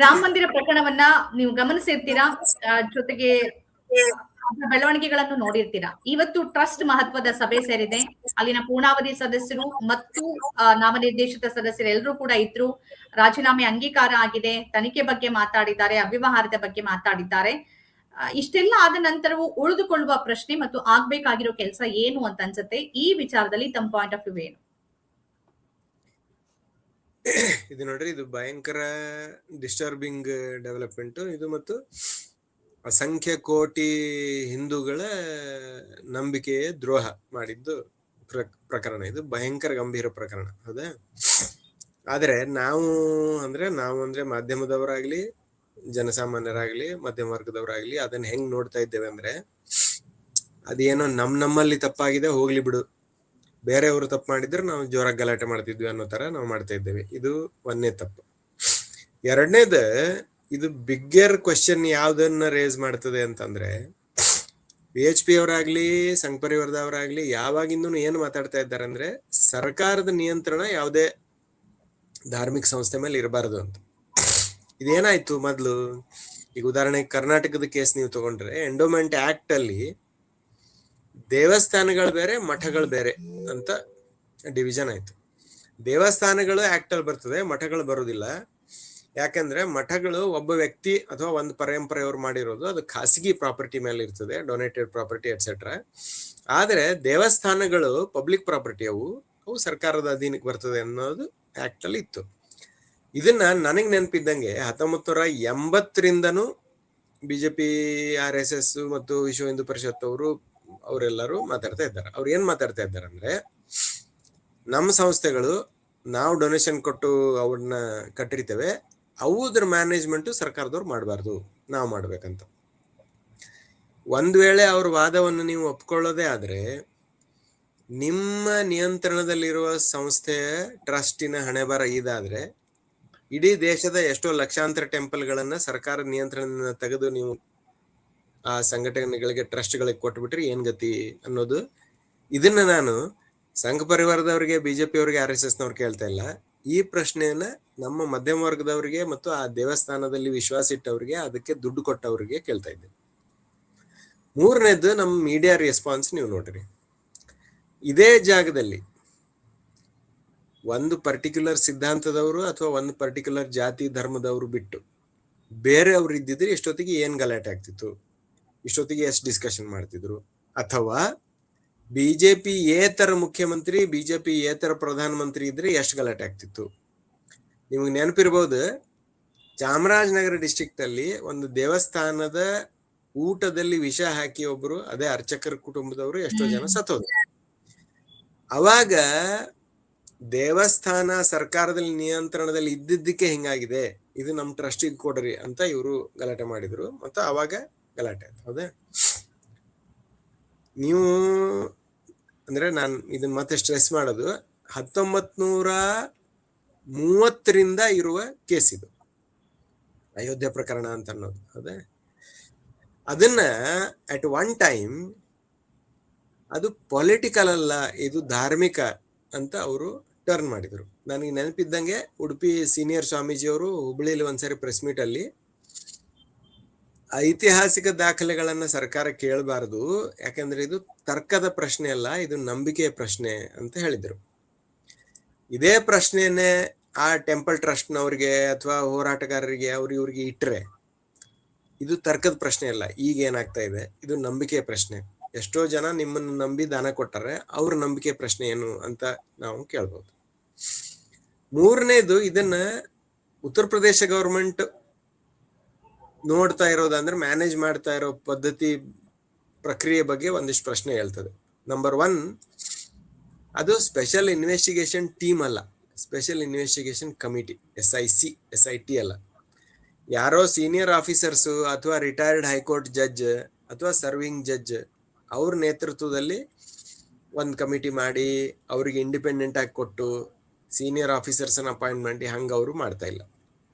ರಾಮ ಮಂದಿರ ಪ್ರಕರಣವನ್ನ ನೀವು ಗಮನಿಸಿರ್ತೀರಾ, ಜೊತೆಗೆ ಬೆಳವಣಿಗೆಗಳನ್ನು ನೋಡಿರ್ತೀರಾ. ಇವತ್ತು ಟ್ರಸ್ಟ್ ಮಹತ್ವದ ಸಭೆ ಸೇರಿದೆ. ಅಲ್ಲಿನ ಪೂರ್ಣಾವಧಿ ಸದಸ್ಯರು ಮತ್ತು ನಾಮನಿರ್ದೇಶಿತ ಸದಸ್ಯರು ಎಲ್ಲರೂ ಕೂಡ ಇದ್ರು. ರಾಜೀನಾಮೆ ಅಂಗೀಕಾರ ಆಗಿದೆ. ತನಿಖೆ ಬಗ್ಗೆ ಮಾತಾಡಿದ್ದಾರೆ, ಅವ್ಯವಹಾರದ ಬಗ್ಗೆ ಮಾತಾಡಿದ್ದಾರೆ. ಇಷ್ಟೆಲ್ಲ ಆದ ನಂತರವೂ ಉಳಿದುಕೊಳ್ಳುವ ಪ್ರಶ್ನೆ ಮತ್ತು ಆಗ್ಬೇಕಾಗಿರೋ ಕೆಲಸ ಏನು ಅಂತ ಅನ್ಸುತ್ತೆ. ಈ ವಿಚಾರದಲ್ಲಿ ತಮ್ಮ ಪಾಯಿಂಟ್ ಆಫ್ ವ್ಯೂ ಏನು? ಇದು ನೋಡ್ರಿ, ಇದು ಭಯಂಕರ ಡಿಸ್ಟರ್ಬಿಂಗ್ ಡೆವಲಪ್ಮೆಂಟ್ ಇದು, ಮತ್ತು ಅಸಂಖ್ಯ ಕೋಟಿ ಹಿಂದೂಗಳ ನಂಬಿಕೆಯ ದ್ರೋಹ ಮಾಡಿದ್ದು ಪ್ರಕರಣ. ಇದು ಭಯಂಕರ ಗಂಭೀರ ಪ್ರಕರಣ, ಹೌದಾ? ಆದ್ರೆ ನಾವು ಅಂದ್ರೆ ಮಾಧ್ಯಮದವರಾಗ್ಲಿ, ಜನಸಾಮಾನ್ಯರಾಗ್ಲಿ, ಮಧ್ಯಮ ವರ್ಗದವರಾಗ್ಲಿ ಅದನ್ನ ಹೆಂಗ್ ನೋಡ್ತಾ ಇದ್ದೇವೆ ಅಂದ್ರೆ, ಅದೇನೋ ನಮ್ಮಲ್ಲಿ ತಪ್ಪಾಗಿದೆ, ಹೋಗ್ಲಿ ಬಿಡು, ಬೇರೆಯವರು ತಪ್ಪು ಮಾಡಿದ್ರೆ ನಾವು ಜೋರಾಗಿ ಗಲಾಟೆ ಮಾಡ್ತಿದ್ವಿ ಅನ್ನೋ ತರ ನಾವು ಮಾಡ್ತಾ ಇದ್ದೇವೆ. ಇದು ಒಂದನೇ ತಪ್ಪು. ಎರಡನೇದು, ಇದು ಬಿಗ್ಗರ್ ಕ್ವಶನ್ ಯಾವ್ದನ್ನ ರೇಸ್ ಮಾಡ್ತದೆ ಅಂತಂದ್ರೆ, BHP ಅವರಾಗ್ಲಿ, ಸಂಘ ಪರಿವಾರದವರಾಗ್ಲಿ ಯಾವಾಗಿಂದೂ ಏನು ಮಾತಾಡ್ತಾ ಇದ್ದಾರೆ ಅಂದ್ರೆ, ಸರ್ಕಾರದ ನಿಯಂತ್ರಣ ಯಾವುದೇ ಧಾರ್ಮಿಕ ಸಂಸ್ಥೆ ಮೇಲೆ ಇರಬಾರದು ಅಂತ. ಇದೇನಾಯ್ತು ಮೊದ್ಲು? ಈಗ ಉದಾಹರಣೆಗೆ ಕರ್ನಾಟಕದ ಕೇಸ್ ನೀವು ತಗೊಂಡ್ರೆ, ಎಂಡೋಮೆಂಟ್ ಆಕ್ಟ್ ಅಲ್ಲಿ ದೇವಸ್ಥಾನಗಳು ಬೇರೆ, ಮಠಗಳು ಬೇರೆ ಅಂತ ಡಿವಿಷನ್ ಆಯ್ತು. ದೇವಸ್ಥಾನಗಳು ಆಕ್ಟ್ ಅಲ್ಲಿ ಬರ್ತದೆ, ಮಠಗಳು ಬರುವುದಿಲ್ಲ. ಯಾಕಂದ್ರೆ ಮಠಗಳು ಒಬ್ಬ ವ್ಯಕ್ತಿ ಅಥವಾ ಒಂದು ಪರಂಪರೆಯವರು ಮಾಡಿರೋದು, ಅದು ಖಾಸಗಿ ಪ್ರಾಪರ್ಟಿ ಮೇಲೆ ಇರ್ತದೆ, ಡೊನೇಟೆಡ್ ಪ್ರಾಪರ್ಟಿ ಎಟ್ಸೆಟ್ರಾ. ಆದ್ರೆ ದೇವಸ್ಥಾನಗಳು ಪಬ್ಲಿಕ್ ಪ್ರಾಪರ್ಟಿ, ಅವು ಸರ್ಕಾರದ ಅಧೀನಕ್ಕೆ ಬರ್ತದೆ ಅನ್ನೋದು ಆಕ್ಟ್ ಅಲ್ಲಿ ಇತ್ತು. ಇದನ್ನ ನನಗ್ ನೆನಪಿದ್ದಂಗೆ 1980ರಿಂದನೂ BJP, RSS ಮತ್ತು ವಿಶ್ವ ಹಿಂದೂ ಪರಿಷತ್ ಅವರೆಲ್ಲರೂ ಮಾತಾಡ್ತಾ ಇದ್ದಾರೆ. ಅವ್ರು ಏನ್ ಮಾತಾಡ್ತಾ ಇದ್ದಾರೆ ಅಂದ್ರೆ, ನಮ್ಮ ಸಂಸ್ಥೆಗಳು ನಾವು ಡೊನೇಷನ್ ಕೊಟ್ಟು ಅವ್ರನ್ನ ಕಟ್ಟಿರ್ತೇವೆ, ಅವುದ್ರ ಮ್ಯಾನೇಜ್ಮೆಂಟ್ ಸರ್ಕಾರದವ್ರು ಮಾಡಬಾರ್ದು, ನಾವು ಮಾಡ್ಬೇಕಂತ. ಒಂದ್ ವೇಳೆ ಅವ್ರ ವಾದವನ್ನು ನೀವು ಒಪ್ಕೊಳ್ಳೋದೇ ಆದ್ರೆ, ನಿಮ್ಮ ನಿಯಂತ್ರಣದಲ್ಲಿರುವ ಸಂಸ್ಥೆಯ ಟ್ರಸ್ಟಿನ ಹಣೆಬರ ಇದಾದ್ರೆ, ಇಡೀ ದೇಶದ ಎಷ್ಟೋ ಲಕ್ಷಾಂತರ ಟೆಂಪಲ್ಗಳನ್ನ ಸರ್ಕಾರ ನಿಯಂತ್ರಣದಿಂದ ತೆಗೆದು ನೀವು ಆ ಸಂಘಟನೆಗಳಿಗೆ, ಟ್ರಸ್ಟ್ಗಳಿಗೆ ಕೊಟ್ಬಿಟ್ರಿ ಏನ್ ಗತಿ ಅನ್ನೋದು. ಇದನ್ನ ನಾನು ಸಂಘ ಪರಿವಾರದವ್ರಿಗೆ, BJP ಅವ್ರಿಗೆ, RSS ನವ್ರು ಕೇಳ್ತಾ ಇಲ್ಲ. ಈ ಪ್ರಶ್ನೆಯನ್ನ ನಮ್ಮ ಮಧ್ಯಮ ವರ್ಗದವರಿಗೆ ಮತ್ತು ಆ ದೇವಸ್ಥಾನದಲ್ಲಿ ವಿಶ್ವಾಸ ಇಟ್ಟವ್ರಿಗೆ, ಅದಕ್ಕೆ ದುಡ್ಡು ಕೊಟ್ಟವ್ರಿಗೆ ಕೇಳ್ತಾ ಇದ್ದೆ. ಮೂರನೇದು, ನಮ್ಮ ಮೀಡಿಯಾ ರೆಸ್ಪಾನ್ಸ್ ನೀವು ನೋಡ್ರಿ. ಇದೇ ಜಾಗದಲ್ಲಿ ಒಂದು ಪರ್ಟಿಕ್ಯುಲರ್ ಸಿದ್ಧಾಂತದವರು ಅಥವಾ ಒಂದು ಪರ್ಟಿಕ್ಯುಲರ್ ಜಾತಿ ಧರ್ಮದವರು ಬಿಟ್ಟು ಬೇರೆಯವ್ರು ಇದ್ದಿದ್ರೆ ಎಷ್ಟೊತ್ತಿಗೆ ಏನ್ ಗಲಾಟೆ ಆಗ್ತಿತ್ತು, ಇಷ್ಟೊತ್ತಿಗೆ ಎಷ್ಟು ಡಿಸ್ಕಷನ್ ಮಾಡ್ತಿದ್ರು. ಅಥವಾ BJP ಏತರ ಮುಖ್ಯಮಂತ್ರಿ, BJP ಏತರ ಪ್ರಧಾನಮಂತ್ರಿ ಇದ್ರೆ ಎಷ್ಟು ಗಲಾಟೆ ಆಗ್ತಿತ್ತು. ನಿಮ್ಗೆ ನೆನಪಿರ್ಬೋದು, ಚಾಮರಾಜನಗರ ಡಿಸ್ಟ್ರಿಕ್ಟ್ ಅಲ್ಲಿ ಒಂದು ದೇವಸ್ಥಾನದ ಊಟದಲ್ಲಿ ವಿಷ ಹಾಕಿ ಒಬ್ರು, ಅದೇ ಅರ್ಚಕರ ಕುಟುಂಬದವರು ಎಷ್ಟೋ ಜನ ಸತ್ತೋದ್ರು. ಅವಾಗ ದೇವಸ್ಥಾನ ಸರ್ಕಾರದಲ್ಲಿ ನಿಯಂತ್ರಣದಲ್ಲಿ ಇದ್ದಿದ್ದಕ್ಕೆ ಹಿಂಗಾಗಿದೆ, ಇದು ನಮ್ ಟ್ರಸ್ಟಿಗೆ ಕೊಡ್ರಿ ಅಂತ ಇವರು ಗಲಾಟೆ ಮಾಡಿದ್ರು, ಮತ್ತು ಅವಾಗ ಗಲಾಟೆ ಆಯ್ತು. ಹೌದಾ? ನೀವು ಅಂದ್ರೆ ನಾನು ಇದನ್ನ ಮತ್ತೆ ಸ್ಟ್ರೆಸ್ ಮಾಡೋದು, 1930ರಿಂದ ಇರುವ ಕೇಸ್ ಇದು, ಅಯೋಧ್ಯೆ ಪ್ರಕರಣ ಅಂತ ಅನ್ನೋದು. ಹೌದಾ? ಅದನ್ನ ಅಟ್ ಒನ್ ಟೈಮ್ ಅದು ಪೊಲಿಟಿಕಲ್ ಅಲ್ಲ, ಇದು ಧಾರ್ಮಿಕ ಅಂತ ಅವರು ಟರ್ನ್ ಮಾಡಿದ್ರು. ನನಗೆ ನೆನಪಿದ್ದಂಗೆ ಉಡುಪಿ ಸೀನಿಯರ್ ಸ್ವಾಮೀಜಿಯವರು ಹುಬ್ಬಳ್ಳಿಯಲ್ಲಿ ಒಂದ್ಸರಿ ಪ್ರೆಸ್ ಮೀಟ್ ಅಲ್ಲಿ, ಐತಿಹಾಸಿಕ ದಾಖಲೆಗಳನ್ನ ಸರ್ಕಾರ ಕೇಳಬಾರದು, ಯಾಕಂದ್ರೆ ಇದು ತರ್ಕದ ಪ್ರಶ್ನೆ ಅಲ್ಲ, ಇದು ನಂಬಿಕೆಯ ಪ್ರಶ್ನೆ ಅಂತ ಹೇಳಿದ್ರು. ಇದೇ ಪ್ರಶ್ನೆಯನ್ನೇ ಆ ಟೆಂಪಲ್ ಟ್ರಸ್ಟ್ನವ್ರಿಗೆ ಅಥವಾ ಹೋರಾಟಗಾರರಿಗೆ ಇವ್ರಿಗೆ ಇಟ್ರೆ, ಇದು ತರ್ಕದ ಪ್ರಶ್ನೆ ಅಲ್ಲ, ಈಗ ಏನಾಗ್ತಾ ಇದೆ, ಇದು ನಂಬಿಕೆಯ ಪ್ರಶ್ನೆ. ಎಷ್ಟೋ ಜನ ನಿಮ್ಮನ್ನು ನಂಬಿ ದಾನ ಕೊಟ್ಟಾರೆ, ಅವ್ರ ನಂಬಿಕೆ ಪ್ರಶ್ನೆ ಏನು ಅಂತ ನಾವು ಕೇಳ್ಬೋದು. ಮೂರನೇದು, ಇದನ್ನ ಉತ್ತರ ಪ್ರದೇಶ ಗವರ್ಮೆಂಟ್ ನೋಡ್ತಾ ಇರೋದಂದ್ರೆ, ಮ್ಯಾನೇಜ್ ಮಾಡ್ತಾ ಇರೋ ಪದ್ಧತಿ, ಪ್ರಕ್ರಿಯೆ ಬಗ್ಗೆ ಒಂದಿಷ್ಟು ಪ್ರಶ್ನೆ ಹೇಳ್ತದೆ. ನಂಬರ್ 1, ಅದು ಸ್ಪೆಷಲ್ ಇನ್ವೆಸ್ಟಿಗೇಷನ್ ಟೀಮ್ ಅಲ್ಲ, ಸ್ಪೆಷಲ್ ಇನ್ವೆಸ್ಟಿಗೇಷನ್ ಕಮಿಟಿ, SIT ಅಲ್ಲ. ಯಾರೋ ಸೀನಿಯರ್ ಆಫೀಸರ್ಸು ಅಥವಾ ರಿಟೈರ್ಡ್ ಹೈಕೋರ್ಟ್ ಜಡ್ಜ್ ಅಥವಾ ಸರ್ವಿಂಗ್ ಜಡ್ಜ್ ಅವ್ರ ನೇತೃತ್ವದಲ್ಲಿ ಒಂದು ಕಮಿಟಿ ಮಾಡಿ ಅವ್ರಿಗೆ ಇಂಡಿಪೆಂಡೆಂಟ್ ಆಗಿ ಕೊಟ್ಟು ಸೀನಿಯರ್ ಆಫೀಸರ್ಸನ್ನ ಅಪಾಯಿಂಟ್ ಮಾಡಿ ಹಂಗೆ ಅವರು ಮಾಡ್ತಾ ಇಲ್ಲ.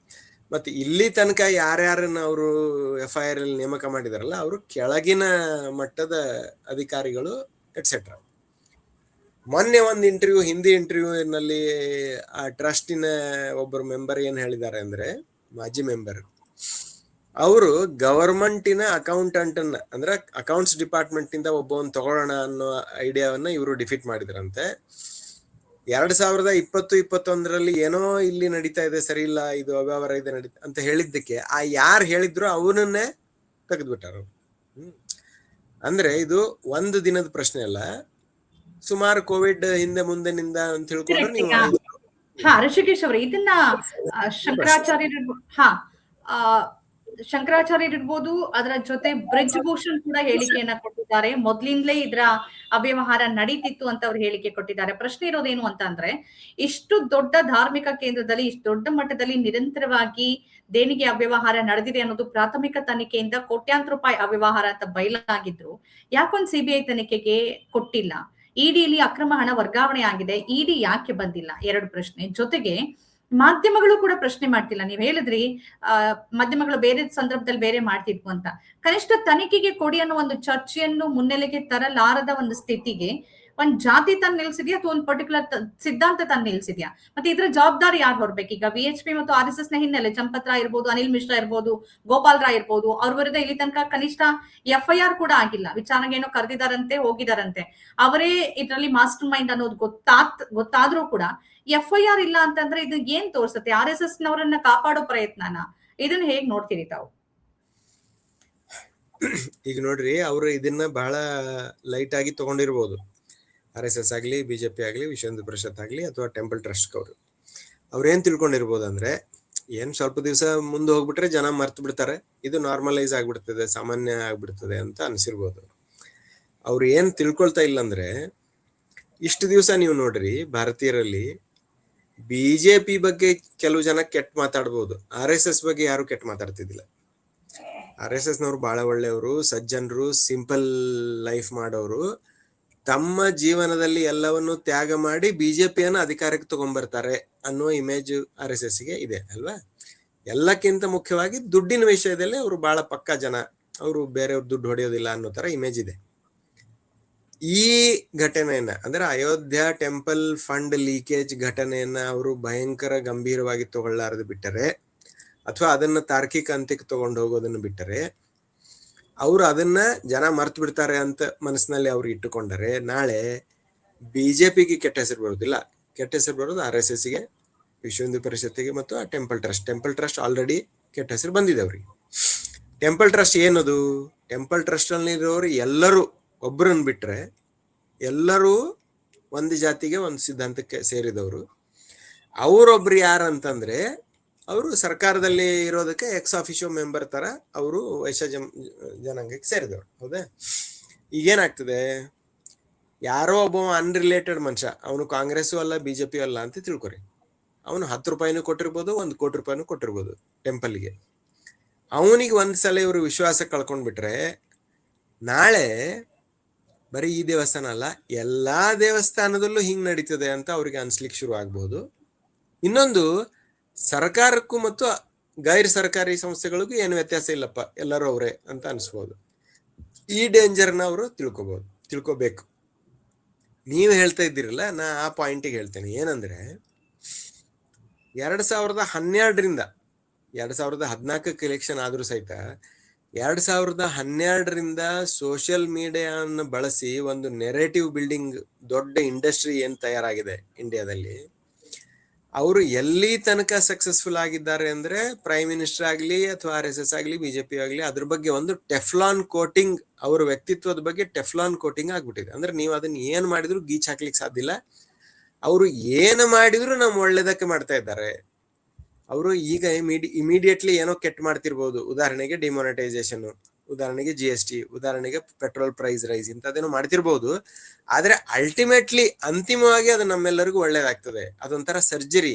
ಮತ್ತೆ ಇಲ್ಲಿ ತನಕ ಯಾರ್ಯಾರನ್ನ ಅವರು FIR ಅಲ್ಲಿ ನೇಮಕ ಮಾಡಿದಾರಲ್ಲ, ಅವರು ಕೆಳಗಿನ ಮಟ್ಟದ ಅಧಿಕಾರಿಗಳು ಎಟ್ಸೆಟ್ರಾ. ಮೊನ್ನೆ ಒಂದು ಹಿಂದಿ ಇಂಟರ್ವ್ಯೂನಲ್ಲಿ ಆ ಟ್ರಸ್ಟಿನ ಒಬ್ಬರು ಮೆಂಬರ್ ಏನ್ ಹೇಳಿದ್ದಾರೆ ಅಂದ್ರೆ, ಮಾಜಿ ಮೆಂಬರ್. ಅವರು ಗವರ್ಮೆಂಟಿನ ಅಕೌಂಟೆಂಟ್ ಅನ್ನ ಅಂದ್ರೆ ಅಕೌಂಟ್ಸ್ ಡಿಪಾರ್ಟ್ಮೆಂಟ್ ಇಂದ ಒಬ್ಬವನ್ನ ತಗೊಳ್ಳೋಣ ಅನ್ನೋ ಐಡಿಯಾವನ್ನ ಇವರು ಡಿಫೀಟ್ ಮಾಡಿದ್ರಂತೆ. 2020-21 ಏನೋ ಇಲ್ಲಿ ನಡೀತಾ ಇದೆ, ಸರಿ ಇಲ್ಲ, ಇದು ಅವ್ಯವಹಾರ ಇದೆ ನಡೀತಾ ಅಂತ ಹೇಳಿದ್ದಕ್ಕೆ ಆ ಯಾರು ಹೇಳಿದ್ರು ಅವನನ್ನೇ ತೆಗೆದ್ಬಿಟ್ಟಾರ. ಅಂದ್ರೆ ಇದು ಒಂದು ದಿನದ ಪ್ರಶ್ನೆ ಅಲ್ಲ, ಸುಮಾರು ಕೋವಿಡ್ ಹಿಂದೆ ಮುಂದೆನಿಂದ ಅಂತ ಹೇಳ್ಕೊಂಡ್ರೆ ನೀವು ಋಷಿಕೇಶ್ ಅವರೇ, ಇದನ್ನ ಶಂಕರಾಚಾರ್ಯರಿರ್ಬೋದು, ಅದರ ಜೊತೆ ಬ್ರಿಜ್ ಭೂಷಣ್ ಕೂಡ ಹೇಳಿಕೆಯನ್ನ ಕೊಟ್ಟಿದ್ದಾರೆ. ಮೊದ್ಲಿಂದಲೇ ಇದರ ಅವ್ಯವಹಾರ ನಡೀತಿತ್ತು ಅಂತ ಅವ್ರು ಹೇಳಿಕೆ ಕೊಟ್ಟಿದ್ದಾರೆ. ಪ್ರಶ್ನೆ ಇರೋದೇನು ಅಂತ ಅಂದ್ರೆ, ಇಷ್ಟು ದೊಡ್ಡ ಧಾರ್ಮಿಕ ಕೇಂದ್ರದಲ್ಲಿ ಇಷ್ಟು ದೊಡ್ಡ ಮಟ್ಟದಲ್ಲಿ ನಿರಂತರವಾಗಿ ದೇಣಿಗೆ ಅವ್ಯವಹಾರ ನಡೆದಿದೆ ಅನ್ನೋದು ಪ್ರಾಥಮಿಕ ತನಿಖೆಯಿಂದ ಕೋಟ್ಯಾಂತರ ರೂಪಾಯಿ ಅವ್ಯವಹಾರ ಅಂತ ಬಯಲಾಗಿದ್ರು. ಯಾಕೊಂದು ಸಿಬಿಐ ತನಿಖೆಗೆ ಕೊಟ್ಟಿಲ್ಲ? ಇಡಿಲಿ ಅಕ್ರಮ ಹಣ ವರ್ಗಾವಣೆ ಆಗಿದೆ, ಇಡಿ ಯಾಕೆ ಬಂದಿಲ್ಲ? 2 ಪ್ರಶ್ನೆ. ಜೊತೆಗೆ ಮಾಧ್ಯಮಗಳು ಕೂಡ ಪ್ರಶ್ನೆ ಮಾಡ್ತಿಲ್ಲ. ನೀವ್ ಹೇಳಿದ್ರಿ ಮಾಧ್ಯಮಗಳು ಬೇರೆ ಸಂದರ್ಭದಲ್ಲಿ ಬೇರೆ ಮಾಡ್ತಿದ್ವು ಅಂತ. ಕನಿಷ್ಠ ತನಿಖೆಗೆ ಕೊಡಿ ಅನ್ನೋ ಒಂದು ಚರ್ಚೆಯನ್ನು ಮುನ್ನೆಲೆಗೆ ತರಲಾರದ ಒಂದು ಸ್ಥಿತಿಗೆ ಒಂದ್ ಜಾತಿ ತಂದು ನಿಲ್ಸಿದ್ಯಾ ಅಥವಾ ಒಂದು ಪರ್ಟಿಕ್ಯುಲರ್ ಸಿದ್ಧಾಂತ ತಂದು ನಿಲ್ಸಿದ್ಯಾ? ಮತ್ತೆ ಇದ್ರ ಜವಾಬ್ದಾರಿ ಯಾರು ಹೊರಬೇಕು? ಈಗ VHP ಮತ್ತು RSS ನ ಹಿನ್ನೆಲೆ ಚಂಪತ್ ರಾಯ್ ಇರ್ಬೋದು, ಅನಿಲ್ ಮಿಶ್ರಾ ಇರ್ಬೋದು, ಗೋಪಾಲ್ ರಾಯ್ ಇರ್ಬೋದು, ಅವ್ರ ವಿರುದ್ಧ ಇಲ್ಲಿ ತನಕ ಕನಿಷ್ಠ FIR ಕೂಡ ಆಗಿಲ್ಲ. ವಿಚಾರಣೆಗೆ ಏನೋ ಕರೆದಿದಾರಂತೆ, ಹೋಗಿದಾರಂತೆ. ಅವರೇ ಇದ್ರಲ್ಲಿ ಮಾಸ್ಟರ್ ಮೈಂಡ್ ಅನ್ನೋದು ಗೊತ್ತಾದ್ರೂ ಕೂಡ FIR ಇಲ್ಲ ಅಂತಂದ್ರೆ ಇದು ಏನ್ ತೋರ್ಸತ್ತೆ? RSS ನವರನ್ನ ಕಾಪಾಡೋ ಪ್ರಯತ್ನನ? ಇದನ್ನ ಹೇಗ್ ನೋಡ್ತೀರಿ ತಾವು? ಈಗ ನೋಡ್ರಿ, ಅವರು ಇದನ್ನ ಬಹಳ ಲೈಟ್ ಆಗಿ ತಗೊಂಡಿರ್ಬೋದು. RSS ಆಗ್ಲಿ, BJP ಆಗ್ಲಿ, ವಿಶ್ವ ಹಿಂದೂ ಪರಿಷತ್ ಆಗ್ಲಿ, ಅಥವಾ ಟೆಂಪಲ್ ಟ್ರಸ್ಟ್ ಅವ್ರೇನ್ ತಿಳ್ಕೊಂಡಿರ್ಬೋದು ಅಂದ್ರೆ, ಏನ್ ಸ್ವಲ್ಪ ದಿವಸ ಮುಂದೆ ಹೋಗ್ಬಿಟ್ರೆ ಜನ ಮರ್ತು ಬಿಡ್ತಾರೆ, ಇದು ನಾರ್ಮಲೈಸ್ ಆಗ್ಬಿಡ್ತದೆ, ಸಾಮಾನ್ಯ ಆಗ್ಬಿಡ್ತದೆ ಅಂತ ಅನ್ಸಿರ್ಬೋದು. ಅವ್ರು ಏನ್ ತಿಳ್ಕೊಳ್ತಾ ಇಲ್ಲ ಅಂದ್ರೆ, ಇಷ್ಟು ದಿವಸ ನೀವು ನೋಡ್ರಿ, ಭಾರತೀಯರಲ್ಲಿ BJP ಬಗ್ಗೆ ಕೆಲವು ಜನ ಕೆಟ್ಟ ಮಾತಾಡ್ಬೋದು, RSS ಬಗ್ಗೆ ಯಾರು ಕೆಟ್ಟ ಮಾತಾಡ್ತಿದ್ದಿಲ್ಲ. RSS ನವ್ರು ಬಹಳ ಒಳ್ಳೆಯವರು, ಸಜ್ಜನರು, ಸಿಂಪಲ್ ಲೈಫ್ ಮಾಡೋರು, ತಮ್ಮ ಜೀವನದಲ್ಲಿ ಎಲ್ಲವನ್ನು ತ್ಯಾಗ ಮಾಡಿ BJPಯನ್ನು ಅಧಿಕಾರಕ್ಕೆ ತಗೊಂಡ್ಬರ್ತಾರೆ ಅನ್ನೋ ಇಮೇಜ್ RSS ಗೆ ಇದೆ ಅಲ್ವಾ? ಎಲ್ಲಕ್ಕಿಂತ ಮುಖ್ಯವಾಗಿ ದುಡ್ಡಿನ ವಿಷಯದಲ್ಲಿ ಅವರು ಬಹಳ ಪಕ್ಕಾ ಜನ, ಅವರು ಬೇರೆಯವ್ರ ದುಡ್ಡು ಹೊಡೆಯೋದಿಲ್ಲ ಅನ್ನೋ ತರ ಇಮೇಜ್ ಇದೆ. ಈ ಘಟನೆಯನ್ನ ಅಂದ್ರೆ ಅಯೋಧ್ಯ ಟೆಂಪಲ್ ಫಂಡ್ ಲೀಕೇಜ್ ಘಟನೆಯನ್ನ ಅವರು ಭಯಂಕರ ಗಂಭೀರವಾಗಿ ತಗೊಳ್ಳಾರದು ಬಿಟ್ಟರೆ, ಅಥವಾ ಅದನ್ನ ತಾರ್ಕಿಕ ಅಂತ್ಯಕ್ಕೆ ತಗೊಂಡು ಹೋಗೋದನ್ನು ಬಿಟ್ಟರೆ, ಅವ್ರು ಅದನ್ನ ಜನ ಮರ್ತು ಬಿಡ್ತಾರೆ ಅಂತ ಮನಸ್ಸಿನಲ್ಲಿ ಅವ್ರು ಇಟ್ಟುಕೊಂಡರೆ, ನಾಳೆ BJPಗೆ ಕೆಟ್ಟ ಹೆಸರು ಬರೋದಿಲ್ಲ, ಕೆಟ್ಟ ಹೆಸರು ಬರೋದು RSS ಗೆ, ವಿಶ್ವ ಹಿಂದೂ ಪರಿಷತ್ತಿಗೆ ಮತ್ತು ಆ ಟೆಂಪಲ್ ಟ್ರಸ್ಟ್ ಆಲ್ರೆಡಿ ಕೆಟ್ಟ ಹೆಸರು ಬಂದಿದೆ ಅವ್ರಿಗೆ. ಟೆಂಪಲ್ ಟ್ರಸ್ಟ್ ಏನದು? ಟೆಂಪಲ್ ಟ್ರಸ್ಟ್ ಅಲ್ಲಿ ಇರೋರು ಎಲ್ಲರೂ ಒಬ್ಬರನ್ನ ಬಿಟ್ರೆ ಎಲ್ಲರೂ ಒಂದು ಜಾತಿಗೆ, ಒಂದು ಸಿದ್ಧಾಂತಕ್ಕೆ ಸೇರಿದವರು. ಅವರೊಬ್ರು ಯಾರಂತಂದ್ರೆ, ಅವರು ಸರ್ಕಾರದಲ್ಲಿ ಇರೋದಕ್ಕೆ ಎಕ್ಸ್ ಆಫಿಷಿಯೋ ಮೆಂಬರ್ ತರ ಅವರು ವೈಶ್ಯ ಜನಾಂಗಕ್ಕೆ ಸೇರಿದವರು. ಹೌದಾ? ಈಗೇನಾಗ್ತದೆ, ಯಾರೋ ಒಬ್ಬ ಅನ್ರಿಲೇಟೆಡ್ ಮನುಷ್ಯ, ಅವನು ಕಾಂಗ್ರೆಸ್ಸು ಅಲ್ಲ BJP ಅಲ್ಲ ಅಂತ ತಿಳ್ಕೊರಿ, ಅವನು 10 ರೂಪಾಯಿನೂ ಕೊಟ್ಟಿರ್ಬೋದು, 1 ಕೋಟಿ ರೂಪಾಯಿನೂ ಕೊಟ್ಟಿರ್ಬೋದು ಟೆಂಪಲ್ಗೆ. ಅವನಿಗೆ ಒಂದ್ಸಲ ಇವರು ವಿಶ್ವಾಸ ಕಳ್ಕೊಂಡ್ಬಿಟ್ರೆ, ನಾಳೆ ಬರೀ ಈ ದೇವಸ್ಥಾನ ಅಲ್ಲ, ಎಲ್ಲಾ ದೇವಸ್ಥಾನದಲ್ಲೂ ಹಿಂಗ್ ನಡೀತದೆ ಅಂತ ಅವ್ರಿಗೆ ಅನ್ಸ್ಲಿಕ್ಕೆ ಶುರು ಆಗ್ಬಹುದು. ಇನ್ನೊಂದು, ಸರ್ಕಾರಕ್ಕೂ ಮತ್ತು ಗೈರ್ ಸರ್ಕಾರಿ ಸಂಸ್ಥೆಗಳಿಗೂ ಏನು ವ್ಯತ್ಯಾಸ ಇಲ್ಲಪ್ಪ, ಎಲ್ಲರೂ ಅವರೇ ಅಂತ ಅನ್ಸ್ಬೋದು. ಈ ಡೇಂಜರ್ನ ಅವರು ತಿಳ್ಕೋಬೇಕು. ನೀವು ಹೇಳ್ತಾ ಇದ್ದೀರಲ್ಲ, ನಾ ಆ ಪಾಯಿಂಟಿಗೆ ಹೇಳ್ತೇನೆ. ಏನಂದ್ರೆ, 2012ರಿಂದ 2014 ಎಲೆಕ್ಷನ್ ಆದ್ರೂ ಸಹಿತ 2012ರಿಂದ ಸೋಷಿಯಲ್ ಮೀಡಿಯಾವನ್ನು ಬಳಸಿ ಒಂದು ನೆರೇಟಿವ್ ಬಿಲ್ಡಿಂಗ್, ದೊಡ್ಡ ಇಂಡಸ್ಟ್ರಿ ಏನ್ ತಯಾರಾಗಿದೆ ಇಂಡಿಯಾದಲ್ಲಿ, ಅವರು ಎಲ್ಲಿ ತನಕ ಸಕ್ಸಸ್ಫುಲ್ ಆಗಿದ್ದಾರೆ ಅಂದ್ರೆ, ಪ್ರೈಮ್ ಮಿನಿಸ್ಟರ್ ಆಗ್ಲಿ ಅಥವಾ RSS ಆಗ್ಲಿ BJP ಆಗ್ಲಿ, ಅದ್ರ ಬಗ್ಗೆ ಒಂದು ಟೆಫ್ಲಾನ್ ಕೋಟಿಂಗ್, ಅವ್ರ ವ್ಯಕ್ತಿತ್ವದ ಬಗ್ಗೆ ಟೆಫ್ಲಾನ್ ಕೋಟಿಂಗ್ ಆಗ್ಬಿಟ್ಟಿದೆ. ಅಂದ್ರೆ ನೀವು ಅದನ್ನ ಏನ್ ಮಾಡಿದ್ರು ಗೀಚ್ ಹಾಕ್ಲಿಕ್ಕೆ ಸಾಧ್ಯ ಇಲ್ಲ. ಅವರು ಏನು ಮಾಡಿದ್ರು ನಮ್ಮ ಒಳ್ಳೇದಕ್ಕೆ ಮಾಡ್ತಾ ಇದ್ದಾರೆ. ಅವರು ಈಗ ಇಮಿಡಿಯೇಟ್ಲಿ ಏನೋ ಕೆಟ್ಟ ಮಾಡ್ತಿರ್ಬೋದು, ಉದಾಹರಣೆಗೆ ಡಿಮಾನಿಟೈಸೇಷನ್, ಉದಾಹರಣೆಗೆ GST, ಉದಾಹರಣೆಗೆ ಪೆಟ್ರೋಲ್ ಪ್ರೈಸ್ ರೈಸ್, ಇಂಥದ್ದೇನೋ ಮಾಡ್ತಿರ್ಬೋದು. ಆದ್ರೆ ಅಲ್ಟಿಮೇಟ್ಲಿ, ಅಂತಿಮವಾಗಿ ಅದು ನಮ್ಮೆಲ್ಲರಿಗೂ ಒಳ್ಳೇದಾಗ್ತದೆ. ಅದೊಂಥರ ಸರ್ಜರಿ.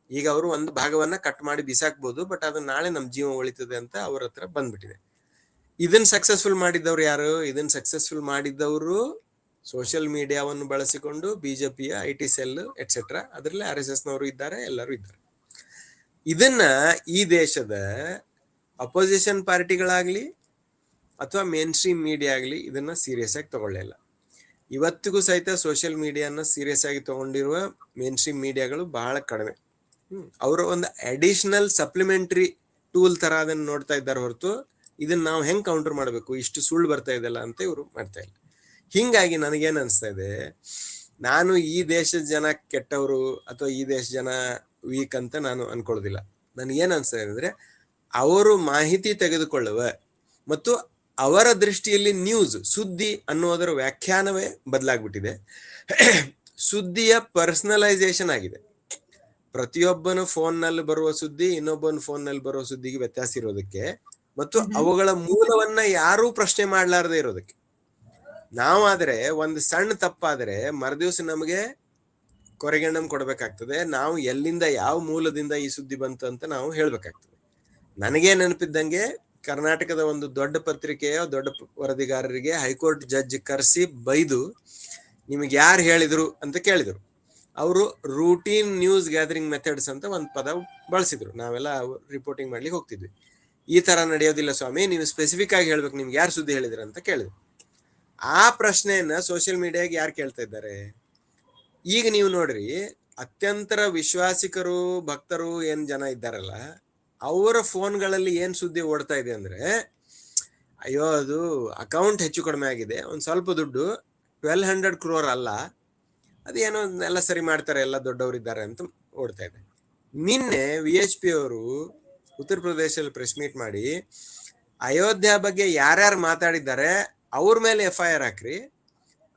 ಈಗ ಅವರು ಒಂದು ಭಾಗವನ್ನ ಕಟ್ ಮಾಡಿ ಬಿಸಾಕ್ಬೋದು, ಬಟ್ ಅದು ನಾಳೆ ನಮ್ ಜೀವ ಉಳಿತದೆ ಅಂತ ಅವ್ರ ಹತ್ರ ಬಂದ್ಬಿಟ್ಟಿದೆ. ಇದನ್ನ ಸಕ್ಸಸ್ಫುಲ್ ಮಾಡಿದ್ದವ್ರು ಯಾರು? ಇದನ್ನ ಸಕ್ಸಸ್ಫುಲ್ ಮಾಡಿದ್ದವರು ಸೋಷಿಯಲ್ ಮೀಡಿಯಾವನ್ನು ಬಳಸಿಕೊಂಡು BJPಯ IT ಸೆಲ್ ಎಟ್ಸೆಟ್ರಾ, ಅದರಲ್ಲಿ RSS ನವರು ಇದ್ದಾರೆ, ಎಲ್ಲರೂ ಇದ್ದಾರೆ. ಇದನ್ನ ಈ ದೇಶದ ಅಪೋಸಿಷನ್ ಪಾರ್ಟಿಗಳಾಗ್ಲಿ ಅಥವಾ ಮೇನ್ ಸ್ಟ್ರೀಮ್ ಮೀಡಿಯಾ ಆಗ್ಲಿ ಇದನ್ನ ಸೀರಿಯಸ್ ಆಗಿ ತಗೊಳ್ಳಿಲ್ಲ. ಇವತ್ತಿಗೂ ಸಹಿತ ಸೋಷಿಯಲ್ ಮೀಡಿಯಾನ ಸೀರಿಯಸ್ ಆಗಿ ತಗೊಂಡಿರುವ ಮೇನ್ ಸ್ಟ್ರೀಮ್ ಮೀಡಿಯಾಗಳು ಬಹಳ ಕಡಿಮೆ. ಅವರ ಒಂದು ಅಡಿಷನಲ್ ಸಪ್ಲಿಮೆಂಟರಿ ಟೂಲ್ ತರ ಅದನ್ನ ನೋಡ್ತಾ ಇದ್ದಾರೆ ಹೊರತು ಇದನ್ನ ನಾವು ಹೆಂಗ್ ಕೌಂಟರ್ ಮಾಡ್ಬೇಕು, ಇಷ್ಟು ಸುಳ್ಳು ಬರ್ತಾ ಇದೆಲ್ಲ ಅಂತ ಇವರು ಮಾಡ್ತಾ ಇಲ್ಲ. ಹಿಂಗಾಗಿ ನನಗೇನ್ ಅನ್ಸ್ತಾ ಇದೆ, ನಾನು ಈ ದೇಶದ ಜನ ಕೆಟ್ಟವರು ಅಥವಾ ಈ ದೇಶದ ಜನ ವೀಕ್ ಅಂತ ನಾನು ಅನ್ಕೊಳ್ಳೋದಿಲ್ಲ. ನನಗೇನ್ ಅನ್ಸ್ತಾ ಇದೆ ಅಂದ್ರೆ, ಅವರು ಮಾಹಿತಿ ತೆಗೆದುಕೊಳ್ಳುವ ಮತ್ತು ಅವರ ದೃಷ್ಟಿಯಲ್ಲಿ ನ್ಯೂಸ್ ಸುದ್ದಿ ಅನ್ನೋದರ ವ್ಯಾಖ್ಯಾನವೇ ಬದಲಾಗ್ಬಿಟ್ಟಿದೆ. ಸುದ್ದಿಯ ಪರ್ಸನಲೈಸೇಷನ್ ಆಗಿದೆ. ಪ್ರತಿಯೊಬ್ಬನ ಫೋನ್ ನಲ್ಲಿ ಬರುವ ಸುದ್ದಿ ಇನ್ನೊಬ್ಬನ ಫೋನ್ ನಲ್ಲಿ ಬರುವ ಸುದ್ದಿಗೆ ವ್ಯತ್ಯಾಸ ಇರೋದಕ್ಕೆ ಮತ್ತು ಅವುಗಳ ಮೂಲವನ್ನ ಯಾರೂ ಪ್ರಶ್ನೆ ಮಾಡ್ಲಾರ್ದೆ ಇರೋದಕ್ಕೆ. ನಾವಾದ್ರೆ ಒಂದು ಸಣ್ಣ ತಪ್ಪಾದ್ರೆ ಮರುದಿವ್ಸ ನಮಗೆ ಕೊರೆಗಣ್ಣಂ ಕೊಡ್ಬೇಕಾಗ್ತದೆ. ನಾವು ಎಲ್ಲಿಂದ ಯಾವ ಮೂಲದಿಂದ ಈ ಸುದ್ದಿ ಬಂತು ಅಂತ ನಾವು ಹೇಳ್ಬೇಕಾಗ್ತದೆ. ನನಗೇ ನೆನಪಿದ್ದಂಗೆ ಕರ್ನಾಟಕದ ಒಂದು ದೊಡ್ಡ ಪತ್ರಿಕೆಯ ದೊಡ್ಡ ವರದಿಗಾರರಿಗೆ ಹೈಕೋರ್ಟ್ ಜಡ್ಜ್ ಕರೆಸಿ ಬೈದು ನಿಮಗೆ ಯಾರು ಹೇಳಿದ್ರು ಅಂತ ಕೇಳಿದ್ರು. ಅವರು ರೂಟೀನ್ ನ್ಯೂಸ್ ಗ್ಯಾದರಿಂಗ್ ಮೆಥಡ್ಸ್ ಅಂತ ಒಂದು ಪದ ಬಳಸಿದ್ರು. ನಾವೆಲ್ಲ ರಿಪೋರ್ಟಿಂಗ್ ಮಾಡ್ಲಿಕ್ಕೆ ಹೋಗ್ತಿದ್ವಿ. ಈ ತರ ನಡೆಯೋದಿಲ್ಲ ಸ್ವಾಮಿ, ನೀವು ಸ್ಪೆಸಿಫಿಕ್ ಆಗಿ ಹೇಳ್ಬೇಕು, ನಿಮ್ಗೆ ಯಾರು ಸುದ್ದಿ ಹೇಳಿದ್ರು ಅಂತ ಕೇಳಿದ್ರು. ಆ ಪ್ರಶ್ನೆಯನ್ನ ಸೋಷಿಯಲ್ ಮೀಡಿಯಾಗೆ ಯಾರು ಕೇಳ್ತಾ ಇದ್ದಾರೆ? ಈಗ ನೀವು ನೋಡ್ರಿ, ಅತ್ಯಂತರ ವಿಶ್ವಾಸಿಕರು ಭಕ್ತರು ಏನ್ ಜನ ಇದ್ದಾರಲ್ಲ, ಅವರ ಫೋನ್ಗಳಲ್ಲಿ ಏನ್ ಸುದ್ದಿ ಓಡ್ತಾ ಇದೆ ಅಂದ್ರೆ, ಅಯ್ಯೋ ಅದು ಅಕೌಂಟ್ ಹೆಚ್ಚು ಕಡಿಮೆ ಆಗಿದೆ, ಒಂದ್ ಸ್ವಲ್ಪ ದುಡ್ಡು 1200 crore ಅಲ್ಲ, ಅದೇನೋ ಎಲ್ಲ ಸರಿ ಮಾಡ್ತಾರೆ, ಎಲ್ಲ ದೊಡ್ಡವರಿದ್ದಾರೆ ಅಂತ ಓಡ್ತಾ ಇದೆ. ನಿನ್ನೆ VHP ಅವರು ಉತ್ತರ ಪ್ರದೇಶದಲ್ಲಿ ಪ್ರೆಸ್ ಮೀಟ್ ಮಾಡಿ ಅಯೋಧ್ಯ ಬಗ್ಗೆ ಯಾರ್ಯಾರು ಮಾತಾಡಿದ್ದಾರೆ ಅವ್ರ ಮೇಲೆ FIR ಹಾಕ್ರಿ,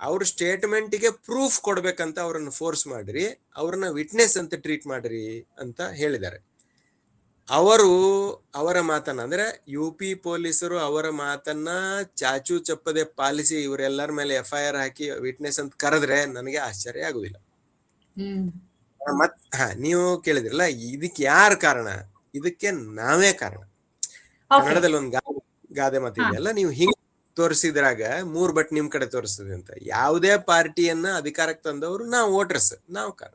ಅವ್ರ ಸ್ಟೇಟ್ಮೆಂಟ್ಗೆ ಪ್ರೂಫ್ ಕೊಡ್ಬೇಕಂತ ಅವ್ರನ್ನ ಫೋರ್ಸ್ ಮಾಡ್ರಿ, ಅವ್ರನ್ನ ವಿಟ್ನೆಸ್ ಅಂತ ಟ್ರೀಟ್ ಮಾಡ್ರಿ ಅಂತ ಹೇಳಿದ್ದಾರೆ. ಅವರ ಮಾತನ್ನ ಅಂದ್ರೆ UP ಪೊಲೀಸರು ಅವರ ಮಾತನ್ನ ಚಾಚು ಚಪ್ಪದೆ ಪಾಲಿಸಿ ಇವರೆಲ್ಲರ ಮೇಲೆ FIR ಹಾಕಿ ವಿಟ್ನೆಸ್ ಅಂತ ಕರೆದ್ರೆ ನನಗೆ ಆಶ್ಚರ್ಯ ಆಗುದಿಲ್ಲ. ನೀವು ಕೇಳಿದ್ರಲ್ಲ, ಇದಕ್ಕೆ ಯಾರು ಕಾರಣ? ಇದಕ್ಕೆ ನಾವೇ ಕಾರಣ. ಕನ್ನಡದಲ್ಲಿ ಒಂದು ಗಾದೆ ಮಾತಿದೆಯಲ್ಲ, ನೀವು ಹಿಂಗ್ ತೋರಿಸಿದ್ರಾಗ 3 ಬಟ್ ನಿಮ್ ಕಡೆ ತೋರಿಸ್ತದೆ ಅಂತ. ಯಾವುದೇ ಪಾರ್ಟಿಯನ್ನ ಅಧಿಕಾರಕ್ಕೆ ತಂದವರು ನಾವು ವೋಟರ್ಸ್, ನಾವು ಕಾರಣ.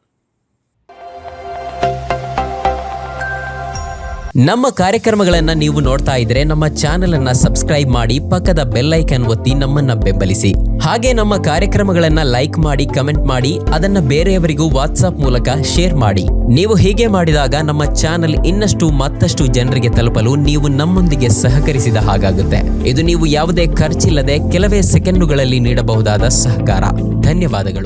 ನಮ್ಮ ಕಾರ್ಯಕ್ರಮಗಳನ್ನು ನೀವು ನೋಡ್ತಾ ಇದ್ರೆ ನಮ್ಮ ಚಾನೆಲ್ ಅನ್ನ ಸಬ್ಸ್ಕ್ರೈಬ್ ಮಾಡಿ, ಪಕ್ಕದ ಬೆಲ್ ಐಕಾನ್ ಒತ್ತಿ ನಮ್ಮನ್ನ ಬೆಂಬಲಿಸಿ. ಹಾಗೆ ನಮ್ಮ ಕಾರ್ಯಕ್ರಮಗಳನ್ನ ಲೈಕ್ ಮಾಡಿ, ಕಮೆಂಟ್ ಮಾಡಿ, ಅದನ್ನ ಬೇರೆಯವರಿಗೂ ವಾಟ್ಸ್ಆಪ್ ಮೂಲಕ ಶೇರ್ ಮಾಡಿ. ನೀವು ಹೀಗೆ ಮಾಡಿದಾಗ ನಮ್ಮ ಚಾನೆಲ್ ಇನ್ನಷ್ಟು ಮತ್ತಷ್ಟು ಜನರಿಗೆ ತಲುಪಲು ನೀವು ನಮ್ಮೊಂದಿಗೆ ಸಹಕರಿಸಿದ ಹಾಗಾಗುತ್ತೆ. ಇದು ನೀವು ಯಾವುದೇ ಖರ್ಚಿಲ್ಲದೆ ಕೆಲವೇ ಸೆಕೆಂಡುಗಳಲ್ಲಿ ನೀಡಬಹುದಾದ ಸಹಕಾರ. ಧನ್ಯವಾದಗಳು.